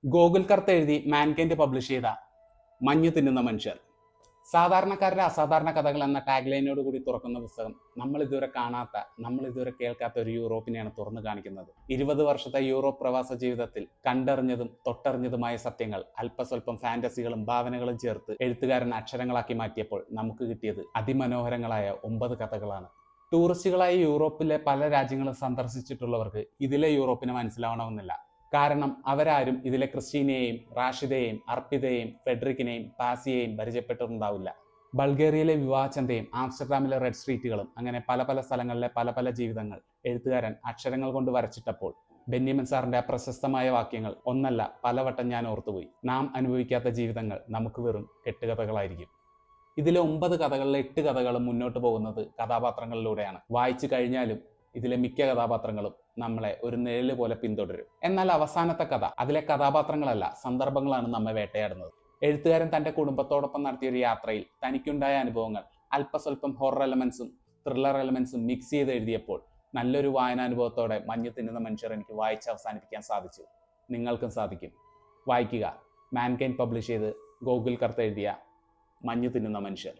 ഗോകുൽ കർത്ത് എഴുതി mankind publish ചെയ്ത മഞ്ഞ് തിന്നുന്ന മനുഷ്യർ. സാധാരണക്കാരുടെ അസാധാരണ കഥകൾ എന്ന ടാഗ് ലൈനോട് കൂടി തുറക്കുന്ന പുസ്തകം നമ്മൾ ഇതുവരെ കാണാത്ത, നമ്മൾ ഇതുവരെ കേൾക്കാത്ത ഒരു യൂറോപ്പിനെയാണ് തുറന്നു കാണിക്കുന്നത്. 20 വർഷത്തെ യൂറോപ്പ് പ്രവാസ ജീവിതത്തിൽ കണ്ടറിഞ്ഞതും തൊട്ടറിഞ്ഞതുമായ സത്യങ്ങൾ അല്പസ്വല്പം ഫാന്റസികളും ഭാവനകളും ചേർത്ത് എഴുത്തുകാരൻ അക്ഷരങ്ങളാക്കി മാറ്റിയപ്പോൾ നമുക്ക് കിട്ടിയത് അതിമനോഹരങ്ങളായ 9 കഥകളാണ്. ടൂറിസ്റ്റുകളായി യൂറോപ്പിലെ പല രാജ്യങ്ങളും സന്ദർശിച്ചിട്ടുള്ളവർക്ക് ഇതിലെ യൂറോപ്പിനെ മനസ്സിലാവണമെന്നില്ല. കാരണം അവരാരും ഇതിലെ ക്രിസ്റ്റീനയെയും റാഷിദയെയും അർപ്പിതയെയും ഫെഡറിക്കിനെയും പാസിയെയും പരിചയപ്പെട്ടിട്ടുണ്ടാവില്ല. ബൾഗേറിയയിലെ വിവാഹചന്തയും ആംസ്റ്റർഡാമിലെ റെഡ് സ്ട്രീറ്റുകളും അങ്ങനെ പല പല സ്ഥലങ്ങളിലെ പല പല ജീവിതങ്ങൾ എഴുത്തുകാരൻ അക്ഷരങ്ങൾ കൊണ്ട് വരച്ചിട്ടപ്പോൾ ബെന്യാമിൻ സാറിന്റെ പ്രശസ്തമായ വാക്യങ്ങൾ ഒന്നല്ല പലവട്ടം ഞാൻ ഓർത്തുപോയി. നാം അനുഭവിക്കാത്ത ജീവിതങ്ങൾ നമുക്ക് വെറും കെട്ടുകഥകളായിരിക്കും. ഇതിലെ 9 കഥകളിലെ 8 കഥകളും മുന്നോട്ട് പോകുന്നത് കഥാപാത്രങ്ങളിലൂടെയാണ്. വായിച്ചു കഴിഞ്ഞാലും ഇതിലെ മിക്ക കഥാപാത്രങ്ങളും നമ്മളെ ഒരു നിഴല് പോലെ പിന്തുടരും. എന്നാൽ അവസാനത്തെ കഥ, അതിലെ കഥാപാത്രങ്ങളല്ല സന്ദർഭങ്ങളാണ് നമ്മെ വേട്ടയാടുന്നത്. എഴുത്തുകാരൻ തന്റെ കുടുംബത്തോടൊപ്പം നടത്തിയ ഒരു യാത്രയിൽ തനിക്കുണ്ടായ അനുഭവങ്ങൾ അല്പസ്വല്പം ഹൊറർ എലമെന്റ്സും ത്രില്ലർ എലമെന്റ്സും മിക്സ് ചെയ്ത് എഴുതിയപ്പോൾ നല്ലൊരു വായനാനുഭവത്തോടെ മഞ്ഞ് തിന്നുന്ന മനുഷ്യർ എനിക്ക് വായിച്ച് അവസാനിപ്പിക്കാൻ സാധിച്ചു. നിങ്ങൾക്കും സാധിക്കും. വായിക്കുക. മാൻകൈൻഡ് പബ്ലിഷ് ചെയ്ത് ഗോകുൽ കർത്ത് എഴുതിയ മഞ്ഞ് തിന്നുന്ന മനുഷ്യർ.